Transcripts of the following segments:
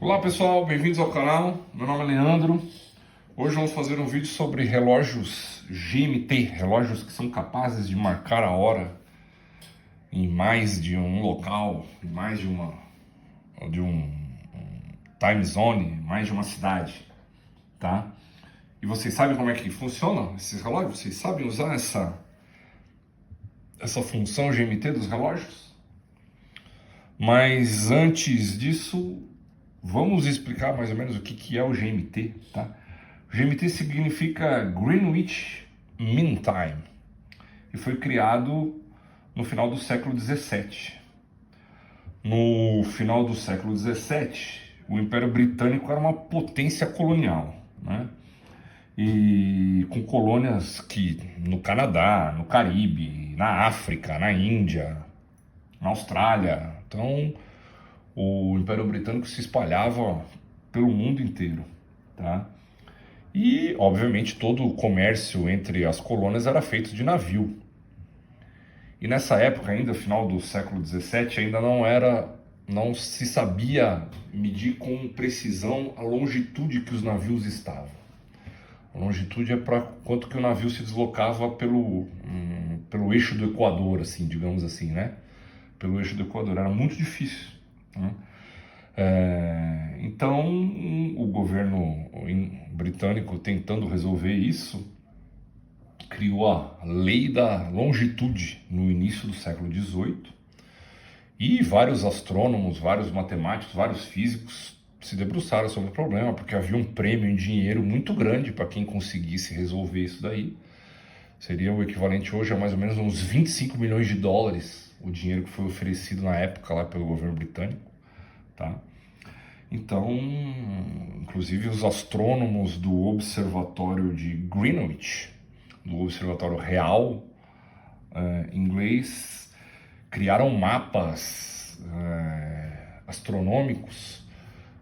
Olá pessoal, bem-vindos ao canal. Meu nome é Leandro. Hoje vamos fazer um vídeo sobre relógios GMT, relógios que são capazes de marcar a hora em mais de um local, em mais de um time zone, mais de uma cidade, tá? E vocês sabem como é que funcionam esses relógios? Vocês sabem usar essa função GMT dos relógios? Mas antes disso, vamos explicar mais ou menos o que é o GMT, tá? O GMT significa Greenwich Mean Time e foi criado no final do século XVII. No final do século XVII, o Império Britânico era uma potência colonial, né? E com colônias que no Canadá, no Caribe, na África, na Índia, na Austrália. Então, o Império Britânico se espalhava pelo mundo inteiro, tá? E, obviamente, todo o comércio entre as colônias era feito de navio. E nessa época ainda, final do século XVII, ainda não se sabia medir com precisão a longitude que os navios estavam. A longitude é para quanto que o navio se deslocava pelo eixo do Equador, assim, digamos assim, né? Pelo eixo do Equador. Era muito difícil, né? Então, o governo britânico, tentando resolver isso, criou a Lei da Longitude no início do século XVIII, e vários astrônomos, vários matemáticos, vários físicos se debruçaram sobre o problema, porque havia um prêmio em dinheiro muito grande para quem conseguisse resolver isso daí. Seria o equivalente hoje a mais ou menos uns 25 milhões de dólares, o dinheiro que foi oferecido na época lá pelo governo britânico, tá? Então, inclusive os astrônomos do Observatório de Greenwich, do Observatório Real inglês, criaram mapas astronômicos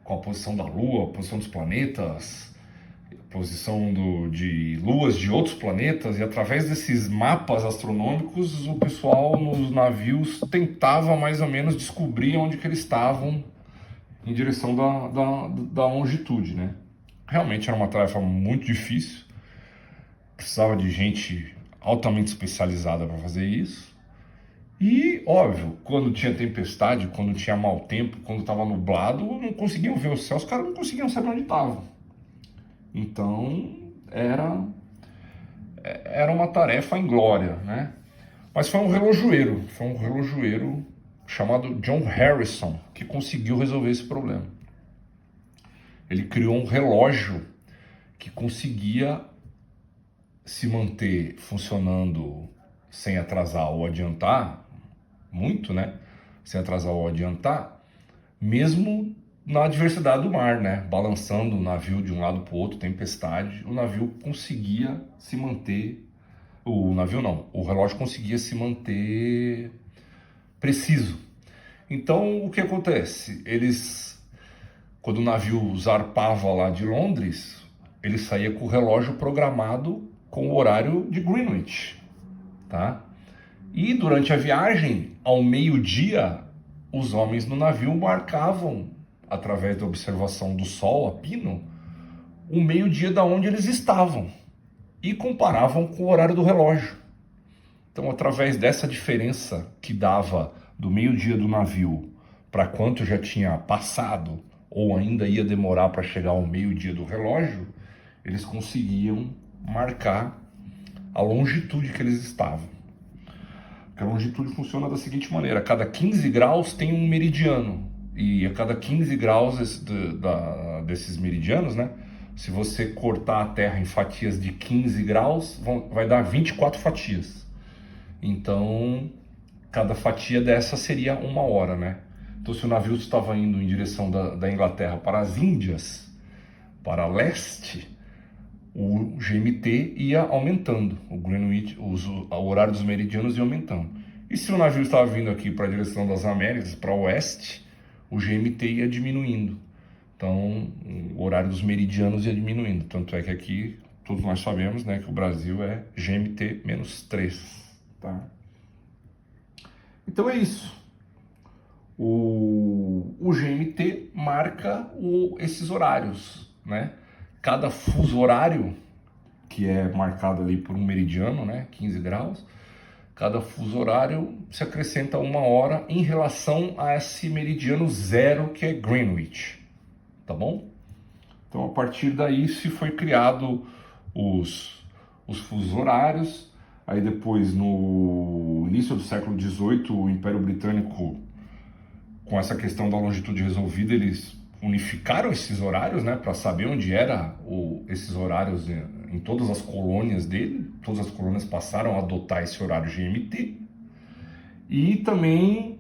com a posição da Lua, a posição dos planetas, a posição de luas de outros planetas, e através desses mapas astronômicos o pessoal nos navios tentava mais ou menos descobrir onde que eles estavam em direção da longitude, né? Realmente era uma tarefa muito difícil, precisava de gente altamente especializada para fazer isso. E, óbvio, quando tinha tempestade, quando tinha mau tempo, quando estava nublado, não conseguiam ver o céu, os caras não conseguiam saber onde estavam. Então, era uma tarefa inglória, né? Mas foi um relojoeiro chamado John Harrison que conseguiu resolver esse problema. Ele criou um relógio que conseguia se manter funcionando sem atrasar ou adiantar muito, né? Sem atrasar ou adiantar, mesmo na adversidade do mar, né? Balançando o navio de um lado para o outro, tempestade, o navio conseguia se manter. O navio não, o relógio conseguia se manter preciso. Então, o que acontece? Quando o navio zarpava lá de Londres, ele saía com o relógio programado com o horário de Greenwich, tá? E durante a viagem, ao meio-dia, os homens no navio marcavam, através da observação do sol a pino, o meio-dia da onde eles estavam e comparavam com o horário do relógio. Então, através dessa diferença que dava do meio-dia do navio para quanto já tinha passado ou ainda ia demorar para chegar ao meio-dia do relógio, eles conseguiam marcar a longitude que eles estavam. A longitude funciona da seguinte maneira: a cada 15 graus tem um meridiano, e a cada 15 graus desses meridianos, né, se você cortar a Terra em fatias de 15 graus, vai dar 24 fatias. Então, cada fatia dessa seria uma hora, né? Então, se o navio estava indo em direção da Inglaterra para as Índias, para leste, o GMT ia aumentando, o Greenwich, o horário dos meridianos ia aumentando. E se o navio estava vindo aqui para a direção das Américas, para o oeste, o GMT ia diminuindo. Então, o horário dos meridianos ia diminuindo. Tanto é que aqui, todos nós sabemos, né, que o Brasil é GMT-3, tá? Então é isso. o GMT marca esses horários, né? Cada fuso horário, que é marcado ali por um meridiano, né, 15 graus, cada fuso horário se acrescenta 1 hora em relação a esse meridiano zero, que é Greenwich, tá bom? Então, a partir daí se foi criado os fusos horários. Aí depois, no início do século XVIII, o Império Britânico, com essa questão da longitude resolvida, eles unificaram esses horários, né, para saber onde era esses horários em todas as colônias dele. Todas as colônias passaram a adotar esse horário GMT. E também,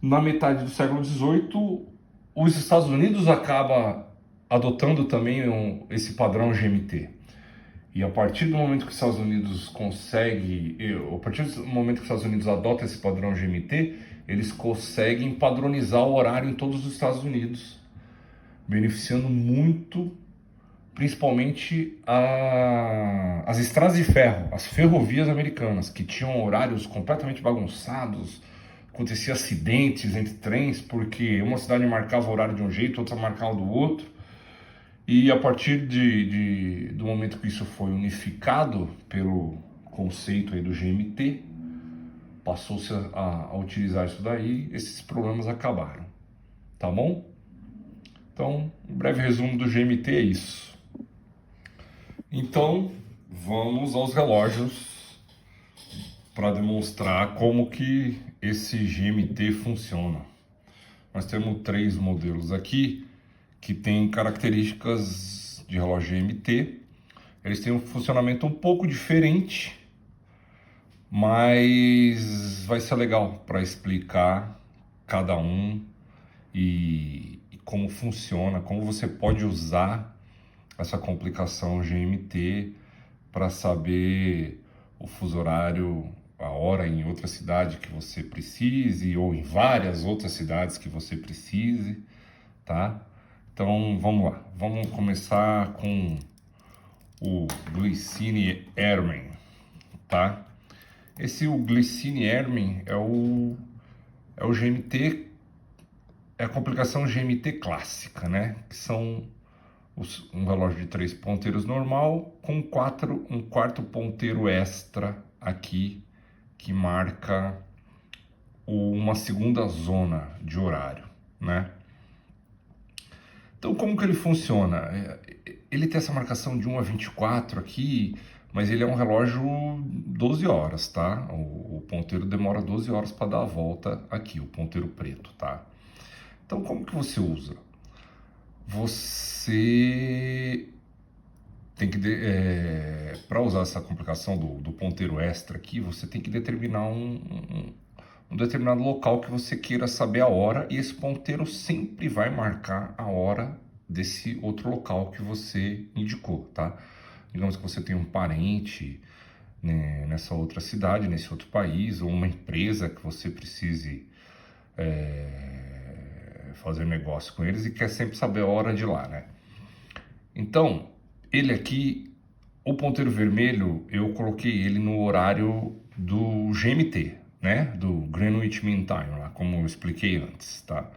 na metade do século XVIII, os Estados Unidos acaba adotando também esse padrão GMT. E a partir do momento que os Estados Unidos a partir do momento que os Estados Unidos adotam esse padrão GMT, eles conseguem padronizar o horário em todos os Estados Unidos, beneficiando muito, principalmente as estradas de ferro, as ferrovias americanas, que tinham horários completamente bagunçados. Acontecia acidentes entre trens, porque uma cidade marcava o horário de um jeito, outra marcava do outro. E a partir do momento que isso foi unificado pelo conceito aí do GMT, passou-se a utilizar isso daí, esses problemas acabaram, tá bom? Então, um breve resumo do GMT é isso. Então, vamos aos relógios para demonstrar como que esse GMT funciona. Nós temos 3 modelos aqui que têm características de relógio GMT. Eles têm um funcionamento um pouco diferente, mas vai ser legal para explicar cada um e como funciona, como você pode usar essa complicação GMT para saber o fuso horário, a hora em outra cidade que você precise, ou em várias outras cidades que você precise, tá? Então vamos lá, vamos começar com o Glycine Airman, tá? O Glycine Airman é o GMT, é a complicação GMT clássica, né? Que são um relógio de 3 ponteiros normal com um quarto ponteiro extra aqui que marca uma segunda zona de horário, né? Então, como que ele funciona? Ele tem essa marcação de 1 a 24 aqui, mas ele é um relógio 12 horas, tá? O ponteiro demora 12 horas para dar a volta aqui, o ponteiro preto, tá? Então, como que você usa? Você tem que, para usar essa complicação do ponteiro extra aqui, você tem que determinar um determinado local que você queira saber a hora, e esse ponteiro sempre vai marcar a hora desse outro local que você indicou, tá? Digamos que você tem um parente, né, nessa outra cidade, nesse outro país, ou uma empresa que você precise fazer negócio com eles e quer sempre saber a hora de lá, né? Então, ele aqui, o ponteiro vermelho, eu coloquei ele no horário do GMT, né? Do Greenwich Mean Time, lá, como eu expliquei antes, tá?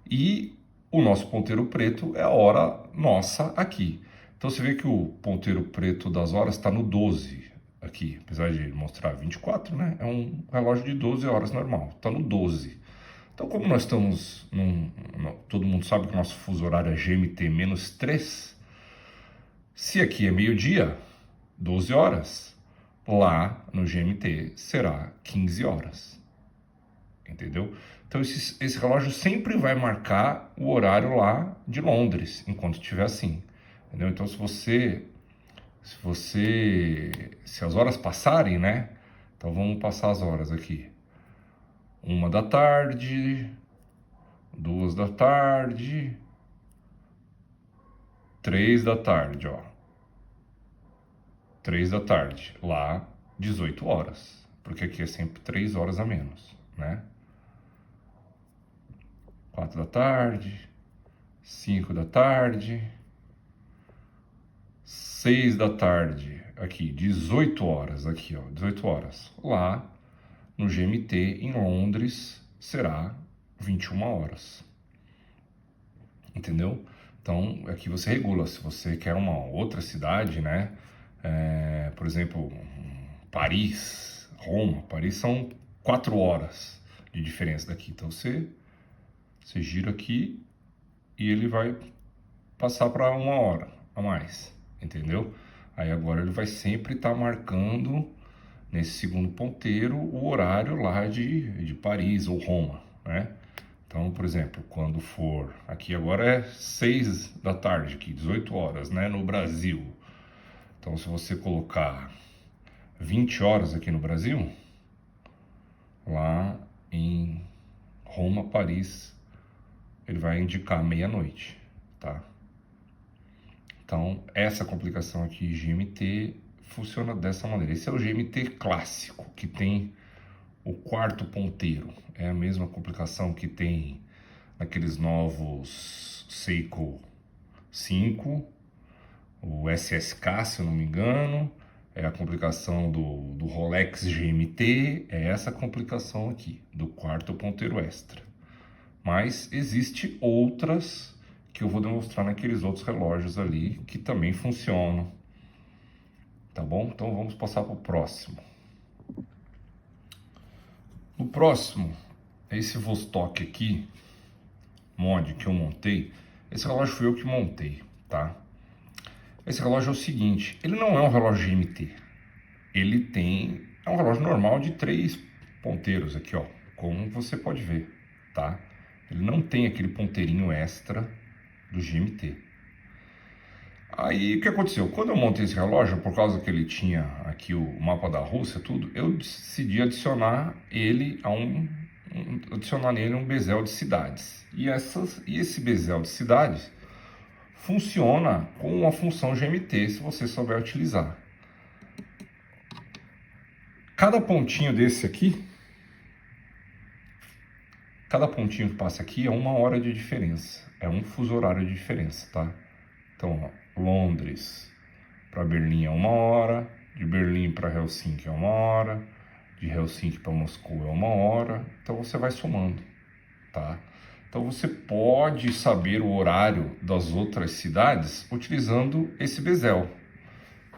E o nosso ponteiro preto é a hora nossa aqui. Então você vê que o ponteiro preto das horas está no 12 aqui, apesar de mostrar 24, né? É um relógio de 12 horas normal, está no 12. Então, como nós estamos todo mundo sabe que o nosso fuso horário é GMT-3, se aqui é meio-dia, 12 horas, lá no GMT será 15 horas. Entendeu? Então esse relógio sempre vai marcar o horário lá de Londres, enquanto estiver assim. Entendeu? Então se as horas passarem, né? Então vamos passar as horas aqui. 1 da tarde, 2 da tarde, 3 da tarde, ó. 3 da tarde, lá 18 horas, porque aqui é sempre 3 horas a menos, né? 4 da tarde, 5 da tarde, 6 da tarde, aqui, 18 horas, aqui, ó, 18 horas. Lá no GMT, em Londres, será 21 horas. Entendeu? Então, aqui você regula. Se você quer uma outra cidade, né? Por exemplo, Paris, Roma. Paris são 4 horas de diferença daqui. Então, você gira aqui e ele vai passar para 1 hora a mais. Entendeu? Aí agora ele vai sempre estar marcando nesse segundo ponteiro o horário lá de Paris ou Roma, né? Então, por exemplo, quando for, aqui agora é 6 da tarde, aqui, 18 horas, né, no Brasil. Então, se você colocar 20 horas aqui no Brasil, lá em Roma, Paris, ele vai indicar meia-noite, tá? Então, essa complicação aqui, GMT, funciona dessa maneira. Esse é o GMT clássico, que tem o quarto ponteiro. É a mesma complicação que tem naqueles novos Seiko 5, o SSK, se eu não me engano. É a complicação do Rolex GMT, é essa complicação aqui, do quarto ponteiro extra. Mas existe outras que eu vou demonstrar naqueles outros relógios ali, que também funcionam. Tá bom? Então vamos passar para o próximo. O próximo é esse Vostok aqui, mod que eu montei. Esse relógio foi eu que montei, tá? Esse relógio é o seguinte, ele não é um relógio GMT. É um relógio normal de 3 ponteiros aqui, ó, como você pode ver, tá? Ele não tem aquele ponteirinho extra do GMT. Aí, o que aconteceu? Quando eu montei esse relógio, por causa que ele tinha aqui o mapa da Rússia, tudo, eu decidi adicionar nele um bezel de cidades. E esse bezel de cidades funciona com a função GMT, se você souber utilizar. Cada pontinho desse aqui, cada pontinho que passa aqui é 1 hora de diferença, é um fuso horário de diferença, tá? Então, ó, Londres para Berlim é 1 hora, de Berlim para Helsinki é 1 hora, de Helsinki para Moscou é 1 hora, então você vai somando, tá? Então você pode saber o horário das outras cidades utilizando esse bezel.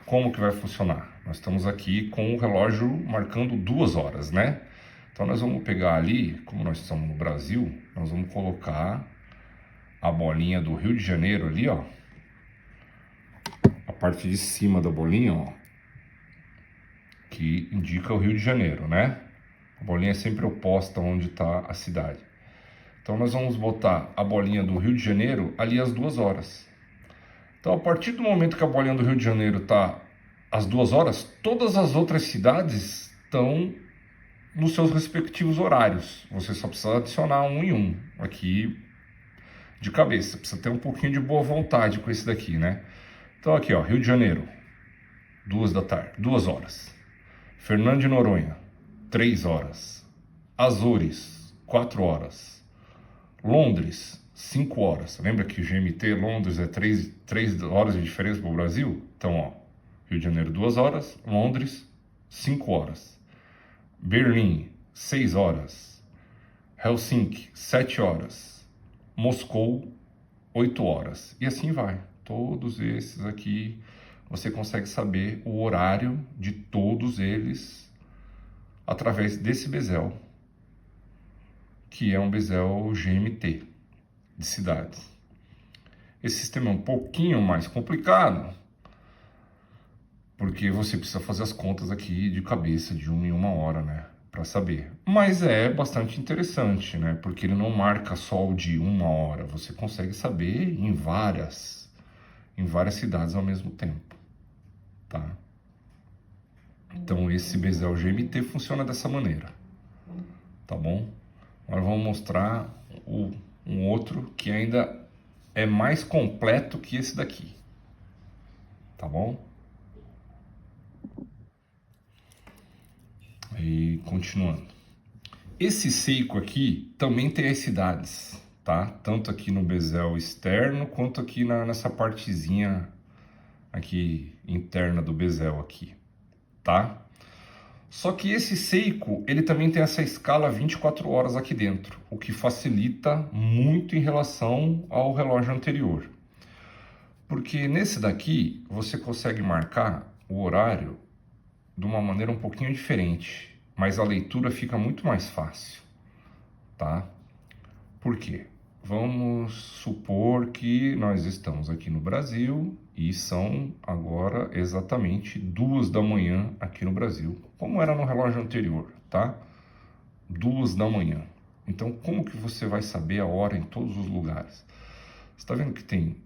Como que vai funcionar? Nós estamos aqui com o relógio marcando 2 horas, né? Então nós vamos pegar ali, como nós estamos no Brasil, nós vamos colocar a bolinha do Rio de Janeiro ali, ó. A parte de cima da bolinha, ó, que indica o Rio de Janeiro, né? A bolinha é sempre oposta onde está a cidade. Então nós vamos botar a bolinha do Rio de Janeiro ali às 2 horas. Então, a partir do momento que a bolinha do Rio de Janeiro está às 2 horas, todas as outras cidades estão nos seus respectivos horários. Você só precisa adicionar um em um aqui de cabeça. Precisa ter um pouquinho de boa vontade com esse daqui, né? Então aqui, ó, Rio de Janeiro, 2 da tarde, 2 horas. Fernando de Noronha, 3 horas. Azores, 4 horas. Londres, 5 horas. Lembra que o GMT Londres é 3 horas de diferença para o Brasil? Então, ó, Rio de Janeiro 2 horas, Londres 5 horas. Berlim, 6 horas. Helsinki, 7 horas. Moscou, 8 horas. E assim vai. Todos esses aqui, você consegue saber o horário de todos eles através desse bezel, que é um bezel GMT de cidades. Esse sistema é um pouquinho mais complicado, porque você precisa fazer as contas aqui de cabeça de 1 em 1 hora, né, para saber. Mas é bastante interessante, né, porque ele não marca só o de 1 hora, você consegue saber em várias cidades ao mesmo tempo, tá? Então esse bezel GMT funciona dessa maneira, tá bom? Agora vamos mostrar um outro que ainda é mais completo que esse daqui, tá bom? E continuando. Esse Seiko aqui também tem as cidades, tá? Tanto aqui no bezel externo, quanto aqui nessa partezinha aqui interna do bezel aqui, tá? Só que esse Seiko, ele também tem essa escala 24 horas aqui dentro, o que facilita muito em relação ao relógio anterior. Porque nesse daqui, você consegue marcar o horário de uma maneira um pouquinho diferente, mas a leitura fica muito mais fácil, tá? Por quê? Vamos supor que nós estamos aqui no Brasil e são agora exatamente 2 da manhã aqui no Brasil, como era no relógio anterior, tá? 2 da manhã. Então, como que você vai saber a hora em todos os lugares? Você está vendo que tem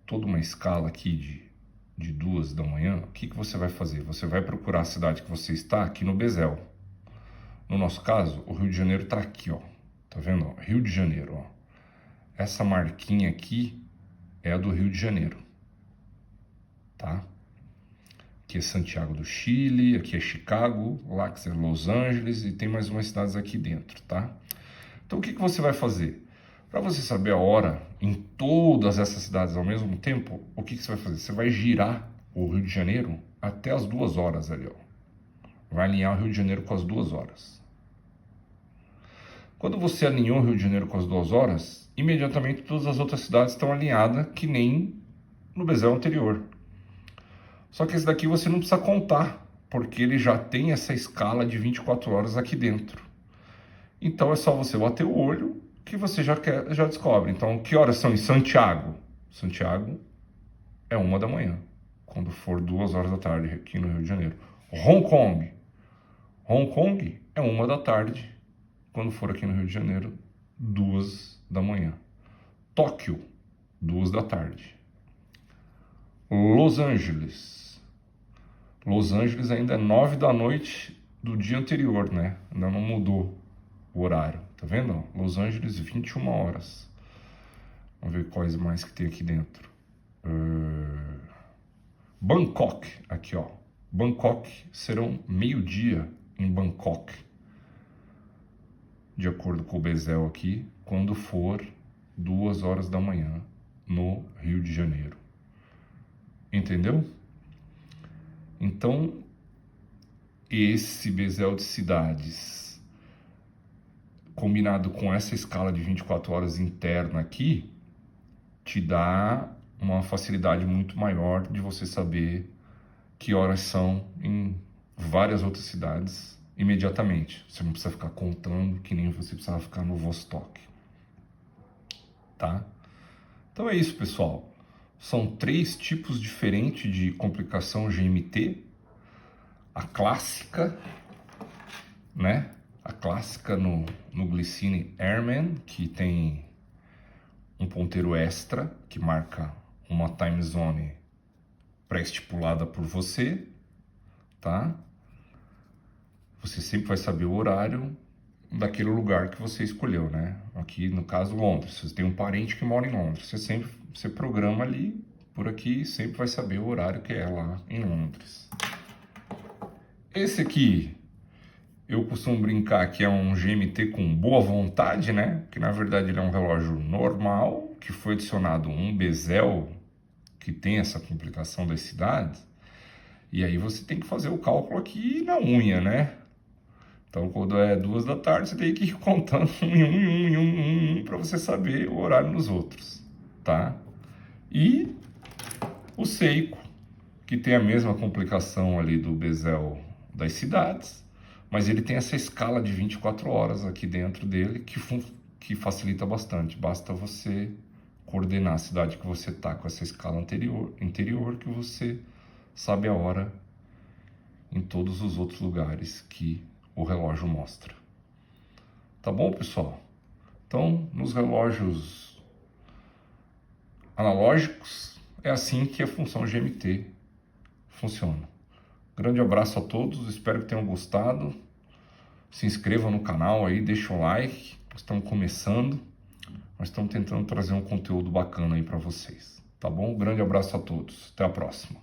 toda uma escala aqui de 2 da manhã? O que você vai fazer? Você vai procurar a cidade que você está aqui no bezel. No nosso caso, o Rio de Janeiro está aqui, ó. Tá vendo? Ó? Rio de Janeiro, ó. Essa marquinha aqui é a do Rio de Janeiro, tá? Aqui é Santiago do Chile, aqui é Chicago, lá que é Los Angeles e tem mais umas cidades aqui dentro, tá? Então o que você vai fazer? Para você saber a hora em todas essas cidades ao mesmo tempo, o que você vai fazer? Você vai girar o Rio de Janeiro até as 2 horas ali, ó. Vai alinhar o Rio de Janeiro com as 2 horas. Quando você alinhou o Rio de Janeiro com as 2 horas, imediatamente todas as outras cidades estão alinhadas, que nem no bezel anterior. Só que esse daqui você não precisa contar, porque ele já tem essa escala de 24 horas aqui dentro. Então é só você bater o olho que você já descobre. Então, que horas são em Santiago? Santiago é 1 da manhã, quando for 2 horas da tarde aqui no Rio de Janeiro. Hong Kong. Hong Kong é 1 da tarde, quando for aqui no Rio de Janeiro, 2 da manhã. Tóquio, 2 da tarde. Los Angeles. Los Angeles ainda é 9 da noite do dia anterior, né? Ainda não mudou o horário. Tá vendo? Los Angeles, 21 horas. Vamos ver quais mais que tem aqui dentro. Bangkok, aqui ó. Bangkok serão meio-dia em Bangkok, de acordo com o bezel aqui, quando for 2 horas da manhã no Rio de Janeiro. Entendeu? Então, esse bezel de cidades, combinado com essa escala de 24 horas interna aqui, te dá uma facilidade muito maior de você saber que horas são em várias outras cidades imediatamente. Você não precisa ficar contando, que nem você precisava ficar no Vostok, tá? Então é isso, pessoal. São 3 tipos diferentes de complicação GMT. A clássica, né? A clássica no Glycine Airman, que tem um ponteiro extra, que marca uma time zone pré-estipulada por você, tá? Você sempre vai saber o horário daquele lugar que você escolheu, né? Aqui, no caso, Londres. Você tem um parente que mora em Londres. Você programa ali, por aqui, sempre vai saber o horário que é lá em Londres. Esse aqui, eu costumo brincar que é um GMT com boa vontade, né? Que na verdade ele é um relógio normal, que foi adicionado um bezel que tem essa complicação das cidades. E aí você tem que fazer o cálculo aqui na unha, né? Então, quando é 2 da tarde, você tem que ir contando um para você saber o horário nos outros, tá? E o Seiko, que tem a mesma complicação ali do bezel das cidades, mas ele tem essa escala de 24 horas aqui dentro dele, que facilita bastante. Basta você coordenar a cidade que você está com essa escala interior, que você sabe a hora em todos os outros lugares que o relógio mostra. Tá bom, pessoal? Então, nos relógios analógicos, é assim que a função GMT funciona. Grande abraço a todos, espero que tenham gostado. Se inscrevam no canal aí, deixa o like. Nós estamos começando, nós estamos tentando trazer um conteúdo bacana aí para vocês. Tá bom? Grande abraço a todos, até a próxima.